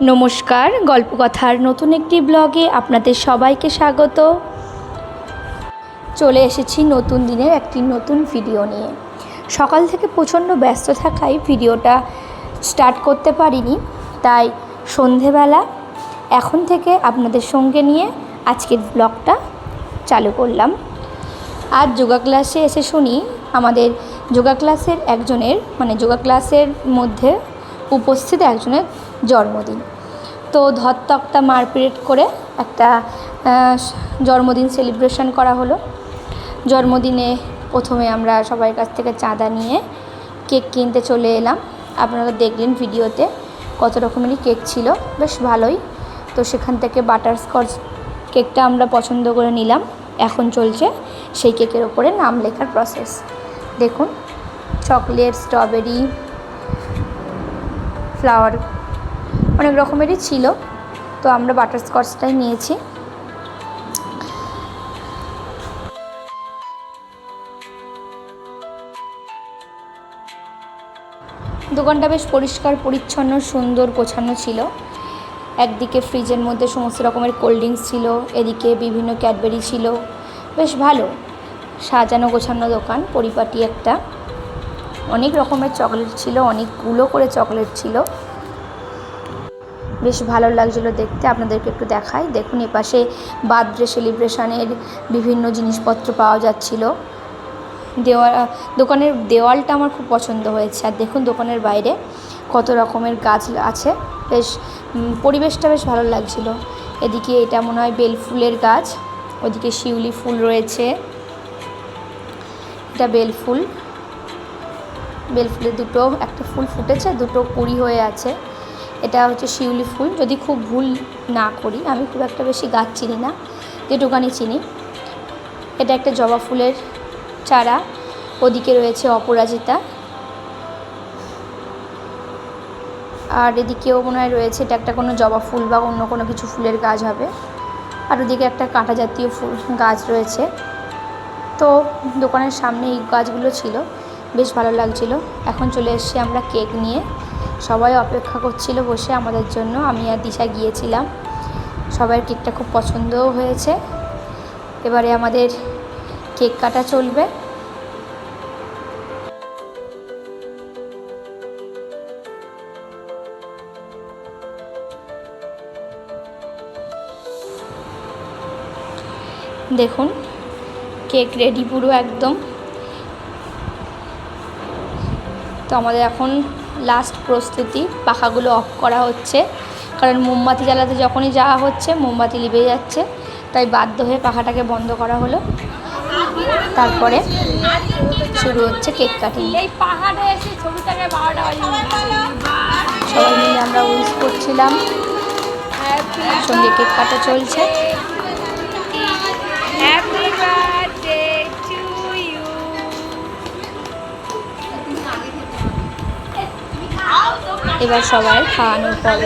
নমস্কার, গল্পকথার নতুন একটি ব্লগে আপনাদের সবাইকে স্বাগত। চলে এসেছি নতুন দিনের একটি নতুন ভিডিও নিয়ে। সকাল থেকে প্রচণ্ড ব্যস্ত থাকায় ভিডিওটা স্টার্ট করতে পারিনি, তাই সন্ধেবেলা এখন থেকে আপনাদের সঙ্গে নিয়ে আজকের ব্লগটা চালু করলাম। আজ যোগা ক্লাসে এসে শুনি আমাদের যোগা ক্লাসের একজনের যোগা ক্লাসের মধ্যে উপস্থিত একজনের জন্মদিন। তো ধরতক্তা মারপিট করে একটা জন্মদিন সেলিব্রেশন করা হলো। জন্মদিনে প্রথমে আমরা সবার কাছ থেকে চাঁদা নিয়ে কেক কিনতে চলে এলাম। আপনারা দেখলেন ভিডিওতে কত রকমেরই কেক ছিল, বেশ ভালোই। তো সেখান থেকে বাটারস্কচ কেকটা আমরা পছন্দ করে নিলাম। এখন চলছে সেই কেকের ওপরে নাম লেখার প্রসেস। দেখুন, চকলেট, স্ট্রবেরি, ফ্লাওয়ার অনেক রকমেরই ছিল। তো আমরা বাটারস্কচটাই নিয়েছি। দোকানটা বেশ পরিষ্কার পরিচ্ছন্ন, সুন্দর গোছানো ছিল। একদিকে ফ্রিজের মধ্যে সমস্ত রকমের কোল্ড ড্রিঙ্কস ছিল, এদিকে বিভিন্ন ক্যাডবেরি ছিল। বেশ ভালো সাজানো গোছানো দোকান, পরিপাটি একটা। অনেক রকমের চকলেট ছিল, অনেকগুলো করে চকলেট ছিল। বেশ ভালো লাগছিলো দেখতে। আপনাদেরকে একটু দেখাই। দেখুন, এপাশে বার্থডে সেলিব্রেশনের বিভিন্ন জিনিসপত্র পাওয়া যাচ্ছিল। দোকানের দেওয়ালটা আমার খুব পছন্দ হয়েছে। আর দেখুন দোকানের বাইরে কত রকমের গাছ আছে, বেশ পরিবেশটা বেশ ভালো লাগছিল। এদিকে এটা মনে হয় বেলফুলের গাছ, ওদিকে শিউলি ফুল রয়েছে। এটা বেলফুলের দুটো, একটা ফুল ফুটেছে, দুটো কুঁড়ি হয়ে আছে। এটা হচ্ছে শিউলি ফুল, যদি খুব ভুল না করি। আমি খুব একটা বেশি গাছ চিনি না, যেটুকানি চিনি। এটা একটা জবা ফুলের চারা। ওদিকে রয়েছে অপরাজিতা, আর এদিকেও মনে হয় রয়েছে এটা একটা কোনো জবা ফুল বা অন্য কোনো কিছু ফুলের গাছ হবে। আর ওদিকে একটা কাঁটা জাতীয় ফুল গাছ রয়েছে। তো দোকানের সামনে এই গাছগুলো ছিল, বেশ ভালো লাগছিল। এখন চলে এসেছি আমরা কেক নিয়ে। সবাই অপেক্ষা করছিল বসে আমাদের জন্য। আমি আর দিশা গিয়েছিলাম। সবার কেকটা খুব পছন্দও হয়েছে। এবারে আমাদের কেক কাটা চলবে। দেখুন, কেক রেডি পুরো একদম। তো আমাদের এখন লাস্ট প্রস্তুতি, পাখাগুলো অফ করা হচ্ছে, কারণ মোমবাতি জ্বালাতে যখনই যাওয়া হচ্ছে মোমবাতি লিভে যাচ্ছে, তাই বাধ্য হয়ে পাখাটাকে বন্ধ করা হলো। তারপরে শুরু হচ্ছে কেক কাটিং। সবাই মিলে আমরা উইশ করছিলাম, সঙ্গে কেক কাটা চলছে। এবার সবাই খাওয়ানোর পর্ব।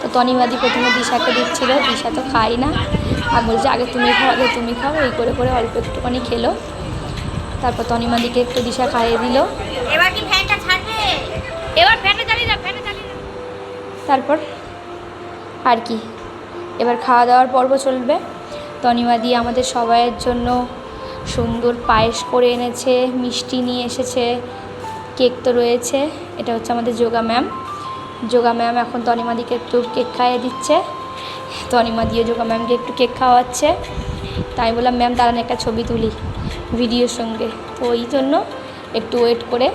তো তনিমাদি প্রথমে দিশাকে দিচ্ছিল, দিশা তো খাই না, আর বলছে আগে তুমি খাও, আগে তুমি খাও। এই করে করে অল্প একটুখানি খেলো। তারপর তনিমাদিকে একটু দিশা খাইয়ে দিল। এবার কি ফ্যানটা ছাড়বে? এবার ফ্যানটা চালিয়ে দাও, ফ্যানটা চালিয়ে দাও। তারপর আর কি, এবার খাওয়া দাওয়ার পর্ব চলবে। তনিমাদি আমাদের সবাইয়ের জন্য সুন্দর পায়েস করে এনেছে, মিষ্টি নিয়ে এসেছে, কেক তো রয়েছে। এটা হচ্ছে আমাদের যোগা ম্যাম। যোগা ম্যাম এখন তনিমাদিকে একটু কেক খাইয়ে দিচ্ছে। তনিমাদিও যোগা ম্যামকে একটু কেক খাওয়াচ্ছে। তাই বললাম ম্যাম দাঁড়ান একটা ছবি তুলি ভিডিওর সঙ্গে। তো ওই জন্য একটু ওয়েট করে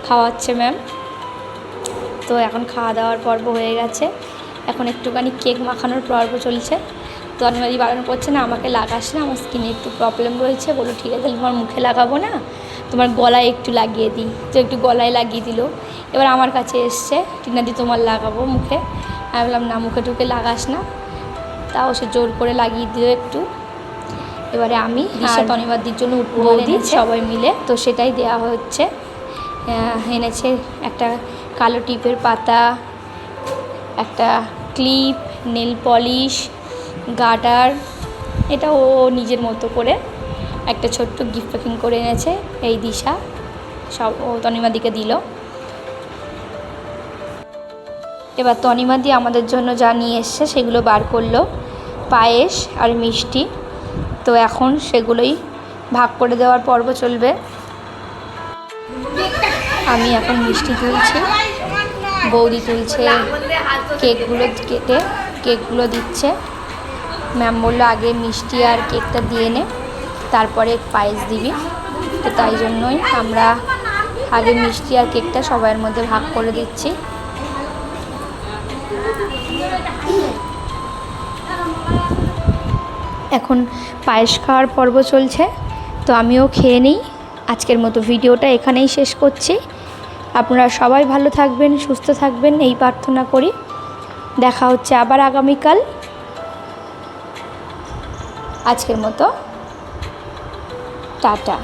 খাওয়াচ্ছে ম্যাম। তো এখন খাওয়া দাওয়ার পর্ব হয়ে গেছে, এখন একটুখানি কেক মাখানোর পর্ব চলছে। তনিমাদি বারণ করছে না, আমাকে লাগাস না, আমার স্কিনে একটু প্রবলেম রয়েছে। বলো ঠিক আছে, তোমার মুখে লাগাবো না, তোমার গলায় একটু লাগিয়ে দিই। তো একটু গলায় লাগিয়ে দিল। এবার আমার কাছে এসছে, টিনাদি তোমার লাগাবো মুখে। আমি বললাম না, মুখে টুকে লাগাস না। তাও সে জোর করে লাগিয়ে দিল একটু। এবারে আমি দিশা তনিমাদির জন্য উপহার এনেছি সবাই মিলে, তো সেটাই দেওয়া হচ্ছে। এনেছে একটা কালো টিপের পাতা, একটা ক্লিপ, নেল পলিশ, গার্ডার। এটা ও নিজের মতো করে একটা ছোট্ট গিফট প্যাকিং করে এনেছে। এই দিশা সব ও তনিমাদিকে দিল। এবার তনিমাদি আমাদের জন্য যা নিয়ে এসছে সেগুলো বার করলো, পায়েস আর মিষ্টি। তো এখন সেগুলোই ভাগ করে দেওয়ার পর্ব চলবে। আমি এখন মিষ্টি তুলছি, বৌদি তুলছে কেকগুলো, কেটে কেকগুলো দিচ্ছে। ম্যাম বললো আগে মিষ্টি আর কেকটা দিয়ে নে, তারপরে পায়েস দিবি। তো তাই জন্যই আমরা আগে মিষ্টি আর কেকটা সবার মধ্যে ভাগ করে দিচ্ছি। এখন পায়েস খাওয়ার পর্ব চলছে, তো আমিও খেয়ে নিই। আজকের মতো ভিডিওটা এখানেই শেষ করছি। আপনারা সবাই ভালো থাকবেন, সুস্থ থাকবেন এই প্রার্থনা করি। দেখা হচ্ছে আবার আগামীকাল। আজকের মতো টাটা।